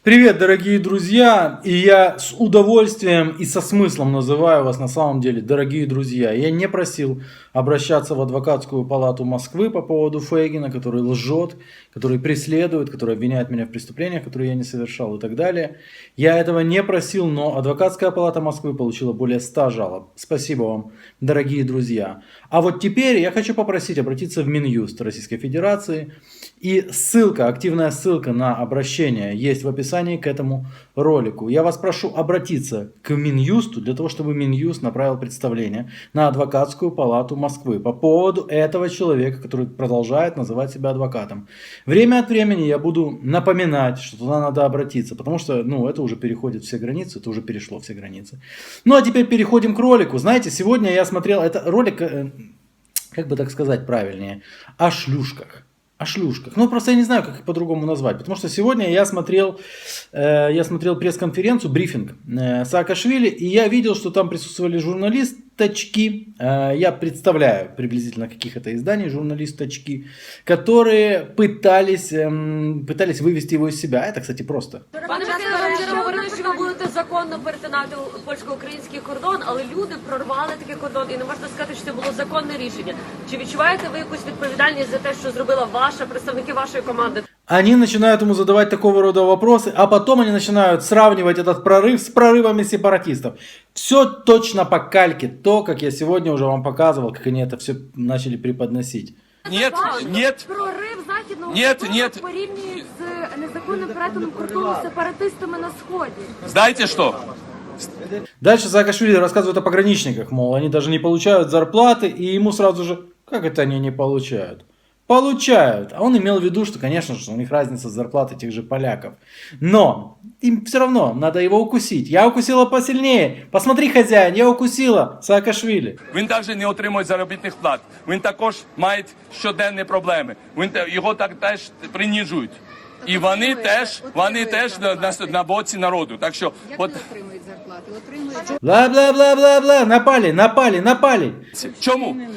Привет, дорогие друзья! И я с удовольствием и со смыслом называю вас на самом деле, дорогие друзья. Я не просил обращаться в адвокатскую палату Москвы по поводу Фейгина, который лжет, который преследует, который обвиняет меня в преступлениях, которые я не совершал и так далее. Я этого не просил, но адвокатская палата Москвы получила более 100 жалоб. Спасибо вам, дорогие друзья. А вот теперь я хочу попросить обратиться в Минюст Российской Федерации. И ссылка, активная ссылка на обращение есть в описании к этому ролику. Я вас прошу обратиться к Минюсту для того, чтобы Минюст направил представление на адвокатскую палату Москвы по поводу этого человека, который продолжает называть себя адвокатом. Время от времени я буду напоминать, что туда надо обратиться, потому что, это уже переходит все границы, это уже перешло все границы. Ну а теперь переходим к ролику. Знаете, сегодня я смотрел, это ролик, как бы так сказать правильнее, о шлюшках. О шлюшках. Просто я не знаю, как их по-другому назвать. Потому что сегодня я смотрел пресс-конференцию, брифинг Саакашвили, и я видел, что там присутствовали журналисточки. Я представляю приблизительно каких это изданий журналисточки, которые пытались вывести его из себя. Это, кстати, просто. Пане Михайло, ви говорили, що ви будете законно перетинати польсько-український кордон, але люди прорвали такий кордон, і не можна сказати, що це було законне рішення. Чи відчуваєте ви якусь відповідальність за те, що зробила представники вашей команды? Они начинают ему задавать такого рода вопросы, а потом они начинают сравнивать этот прорыв с прорывами сепаратистов. Все точно по кальке, то, как я сегодня уже вам показывал, как они это все начали преподносить. Нет. Прорив західного Нет. порівнюють з незаконним перетином кордону з сепаратистами на сході. Знаете что? Дальше Саакашвили рассказывает о пограничниках, мол, они даже не получают зарплаты, и ему сразу же, как это они не получают? Получают. А он имел в виду, что, конечно же, у них разница зарплаты тех же поляков. Но им все равно надо его укусить. Я укусила посильнее. Посмотри, хозяин, я укусила Саакашвили. Він також не отримує заробітних плат. Він також має щоденні проблеми. Його теж принижують. І вони теж на боці народу. Так що Як не отримують зарплати? Отримують. Бла-бла-бла-бла-бла. Напали.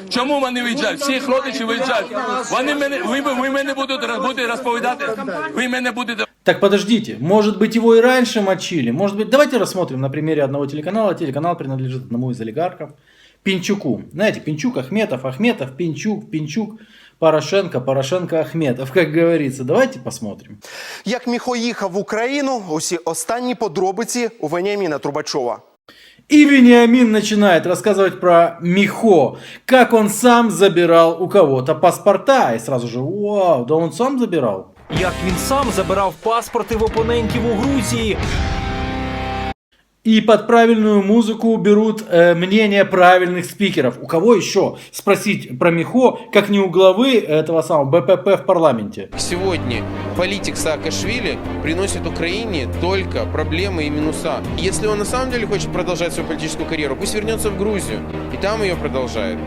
Чому вони виїжджають? Всіх родичів виїжджають. Ви мене будете розповідати. Ви мене будете... Так подождите, может быть его и раньше мочили. Может быть, давайте рассмотрим на примере одного телеканала. Телеканал принадлежит одному из олигархов. Пинчуку. Знаете, Пинчук, Ахметов, Пинчук, Порошенко, Ахметов, как говорится. Давайте посмотрим. Як Міхо їхав в Україну, усі останні подробиці у Веніаміна Трубачова. И Вениамин начинает рассказывать про Михо, как он сам забирал у кого-то паспорта. И сразу же, вау, да он сам забирал. Як він сам забирав паспорти в опонентів у Грузії. И под правильную музыку берут мнение правильных спикеров. У кого еще спросить про Михо, как не у главы этого самого БПП в парламенте? Сегодня политик Саакашвили приносит Украине только проблемы и минуса. Если он на самом деле хочет продолжать свою политическую карьеру, пусть вернется в Грузию и там ее продолжает.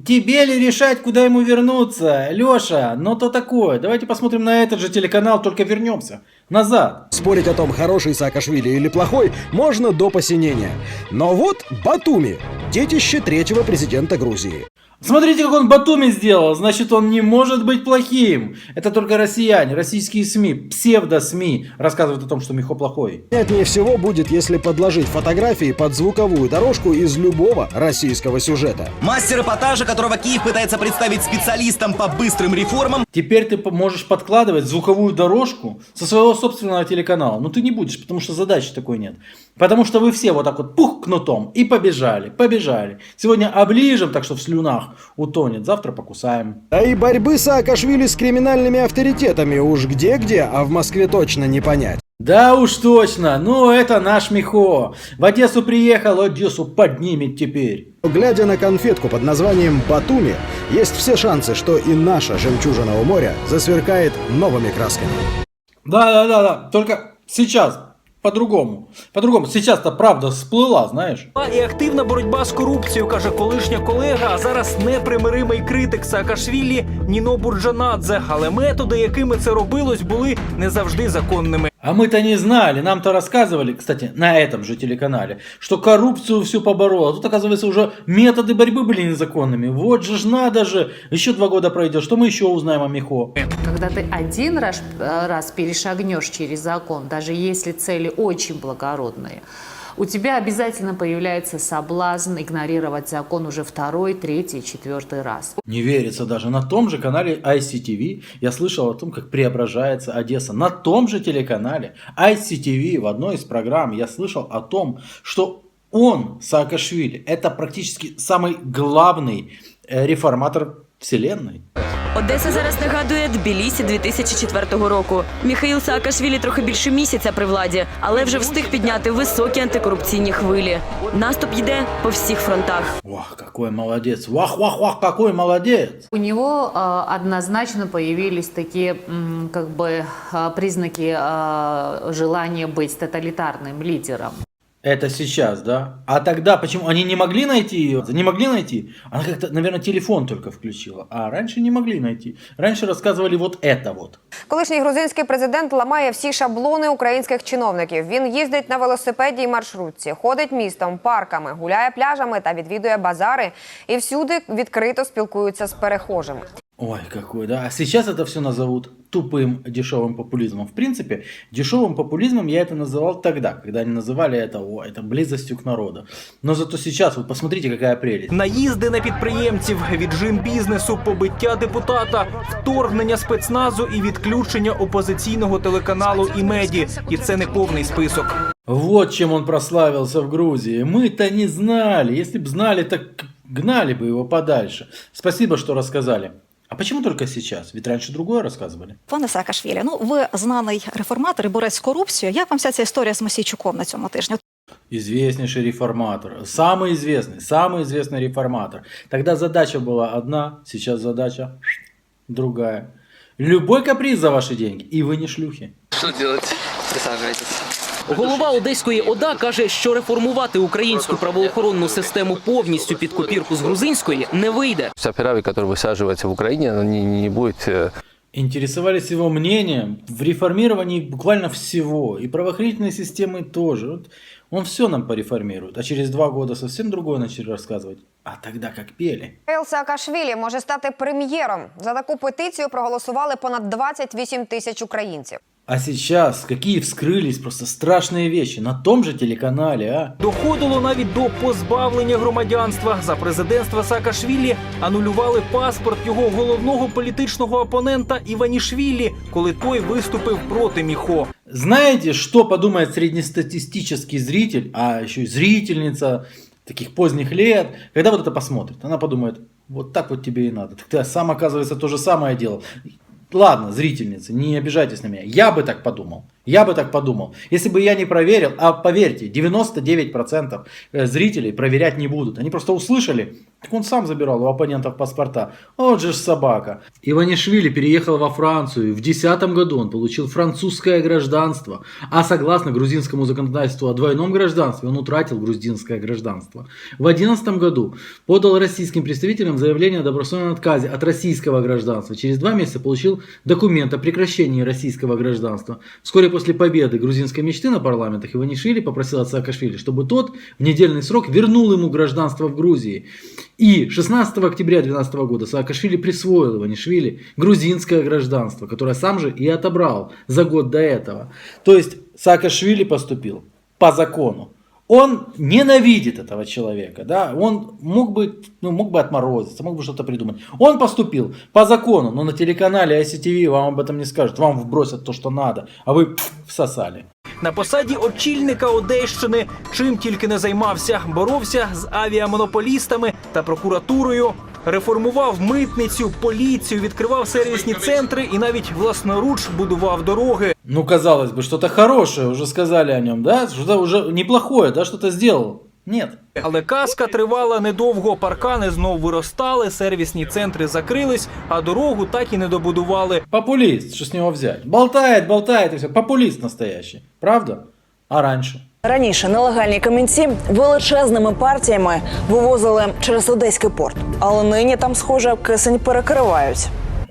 Тебе ли решать, куда ему вернуться, Леша? Но то такое. Давайте посмотрим на этот же телеканал, только вернемся назад. Спорить о том, хороший Саакашвили или плохой, можно до посинения. Но вот Батуми, детище третьего президента Грузии. Смотрите, как он Батуми сделал. Значит, он не может быть плохим. Это только россияне, российские СМИ, псевдо-СМИ рассказывают о том, что Михо плохой. Понятнее всего будет, если подложить фотографии под звуковую дорожку из любого российского сюжета. Мастер эпатажа, которого Киев пытается представить специалистом по быстрым реформам. Теперь ты можешь подкладывать звуковую дорожку со своего собственного телеканала. Но ты не будешь, потому что задачи такой нет. Потому что вы все вот так вот пух кнутом и побежали. Сегодня оближем, так что в слюнах утонет, завтра покусаем. А и борьбы Саакашвили с криминальными авторитетами уж где-где, а в Москве точно не понять. Да уж точно, это наш Михо. В Одессу приехал, Одессу поднимет теперь. Глядя на конфетку под названием «Батуми», есть все шансы, что и наша жемчужина у моря засверкает новыми красками. Да, только сейчас по-другому. Сейчас-то правда всплыла, знаєш. І активна боротьба з корупцією, каже колишня колега, а зараз непримиримий критик Саакашвілі Ніно Бурджанадзе. Але методи, якими це робилось, були не завжди законними. А мы-то не знали, нам-то рассказывали, кстати, на этом же телеканале, что коррупцию всю поборола. Тут, оказывается, уже методы борьбы были незаконными. Вот же ж надо же. Еще 2 года пройдет, что мы еще узнаем о Михо? Когда ты один раз перешагнешь через закон, даже если цели очень благородные, у тебя обязательно появляется соблазн игнорировать закон уже 2-й, 3-й, 4-й раз. Не верится даже. На том же канале ICTV я слышал о том, как преображается Одесса. На том же телеканале ICTV в одной из программ я слышал о том, что он, Саакашвили, это практически самый главный реформатор вселенной. Одеса зараз нагадує Тбілісі 2004 року. Міхаїл Саакашвілі трохи більше місяця при владі, але вже встиг підняти високі антикорупційні хвилі. Наступ йде по всіх фронтах. Вах, какой молодец! Вах, какой молодец! У него однозначно появились такие признаки желания быть тоталитарным лидером. Это сейчас, да? А тогда почему? Они не могли найти ее? Не могли найти? Она как-то, наверное, телефон только включила. А раньше не могли найти. Раньше рассказывали вот это вот. Колишній грузинський президент ламає всі шаблони українських чиновників. Він їздить на велосипеді і маршрутці, ходить містом, парками, гуляє пляжами та відвідує базари. І всюди відкрито спілкуються з перехожими. Ой, какой, да. А сейчас это все назовут тупым дешевым популизмом. В принципе, дешевым популизмом я это называл тогда, когда они называли это близостью к народу. Но зато сейчас, вот посмотрите, какая прелесть. Наїзди на підприємців, віджим бізнесу, побиття депутата, вторгнення спецназу і відключення опозиційного телеканалу «Імеді». І це не повний список. Вот чем он прославился в Грузии. Мы-то не знали. Если бы знали, так гнали бы его подальше. Спасибо, что рассказали. А почему только сейчас? Ведь раньше другое рассказывали. Пане Саакашвілі, ви знаний реформатор і борець з корупцією. Як вам вся ця історія з Мосійчуком на цьому тижні? Известнейший реформатор. Самый известный реформатор. Тогда задача была одна, сейчас задача другая. Любой каприз за ваши деньги, и вы не шлюхи. Что делать? Присаживайтесь. Голова Одеської ОДА каже, що реформувати українську правоохоронну систему повністю під копірку з грузинської не вийде. Вся пирамида, которая высаживается в Украине, она не будет... Интересовались его мнением в реформировании буквально всего. И правоохранительной системы тоже. Вот он все нам пореформирует. А через 2 года совсем другое начали рассказывать. А тогда как пели. Міхаїл Саакашвілі може стати прем'єром. За таку петицію проголосували понад 28 тисяч українців. А сейчас какие вскрылись просто страшные вещи на том же телеканале, а? Доходило навіть до позбавлення громадянства. За президентства Саакашвілі анулювали паспорт його головного політичного опонента Іванішвілі, коли той виступив проти Міхо. Знаете, что подумает среднестатистический зритель, а еще и зрительница таких поздних лет, когда вот это посмотрит? Она подумает, вот так вот тебе и надо. Так ты сам, оказывается, то же самое делал. Ладно, зрительницы, не обижайтесь на меня. Я бы так подумал. Если бы я не проверил, а поверьте, 99% зрителей проверять не будут. Они просто услышали, так он сам забирал у оппонентов паспорта. Вот же ж собака. Иванишвили переехал во Францию. В 2010 году он получил французское гражданство. А согласно грузинскому законодательству о двойном гражданстве, он утратил грузинское гражданство. В 2011 году подал российским представителям заявление о добросовестном отказе от российского гражданства. Через 2 месяца получил документ о прекращении российского гражданства. Вскоре после победы грузинской мечты на парламентах Иванишвили попросил от Саакашвили, чтобы тот в недельный срок вернул ему гражданство в Грузии. И 16 октября 2012 года Саакашвили присвоил Иванишвили грузинское гражданство, которое сам же и отобрал за год до этого. То есть Саакашвили поступил по закону. Он ненавидит этого человека, да, он мог бы отморозиться, мог бы что-то придумать. Он поступил по закону, но на телеканале ICTV вам об этом не скажут, вам вбросят то, что надо, а вы всосали. На посаді очільника Одещини чим тільки не займався, боровся з авіамонополістами та прокуратурою, реформував митницю, поліцію, відкривав сервісні центри і навіть власноруч будував дороги. Ну, казалось бы, что-то хорошее уже сказали о нем, да? Что-то уже неплохое, да? Что-то сделал. Нет. Але казка тривала недовго, паркани знов виростали, сервісні центри закрились, а дорогу так і не добудували. Популист, что с него взять? Болтает и все. Популист настоящий. Правда? А раньше? Раніше нелегальні камінці величезними партіями вивозили через Одеський порт. Але нині там, схоже, кисень перекривають.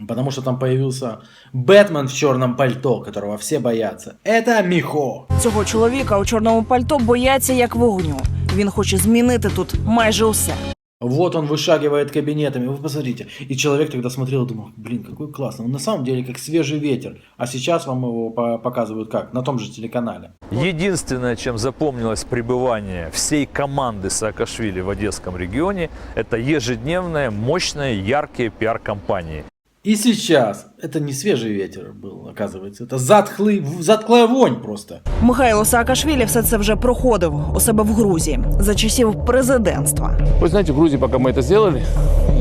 Потому что там появился Бэтмен в черном пальто, которого все боятся. Это Михо. Цього чоловіка у чорному пальто бояться як вогню. Він хоче змінити тут майже усе. Вот он вышагивает кабинетами, вы посмотрите. И человек тогда смотрел и думал, блин, какой классный. Он на самом деле как свежий ветер. А сейчас вам его показывают как? На том же телеканале. Единственное, чем запомнилось пребывание всей команды Саакашвили в Одесском регионе, это ежедневные, мощные, яркие пиар-компании. И сейчас это не свежий ветер был, оказывается. Это затхлая вонь просто. Михайло Саакашвілі все це вже проходив у себе в Грузії за часів президентства. Вы знаете, в Грузии, пока мы это сделали,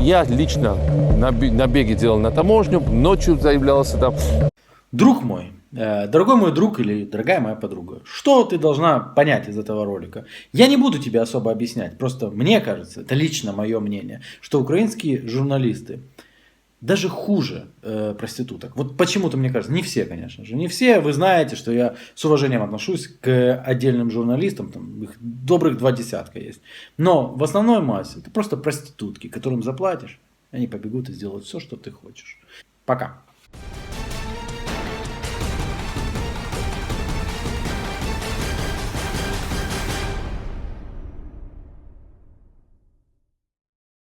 я лично набеги делал на таможню, ночью заявлялся там. Друг мой, дорогой мой друг или дорогая моя подруга, что ты должна понять из этого ролика? Я не буду тебе особо объяснять, просто мне кажется, это лично мое мнение, что украинские журналисты даже хуже проституток. Вот почему-то мне кажется, не все, конечно же, не все. Вы знаете, что я с уважением отношусь к отдельным журналистам, там их добрых 20 есть. Но в основной массе это просто проститутки, которым заплатишь, они побегут и сделают все, что ты хочешь. Пока.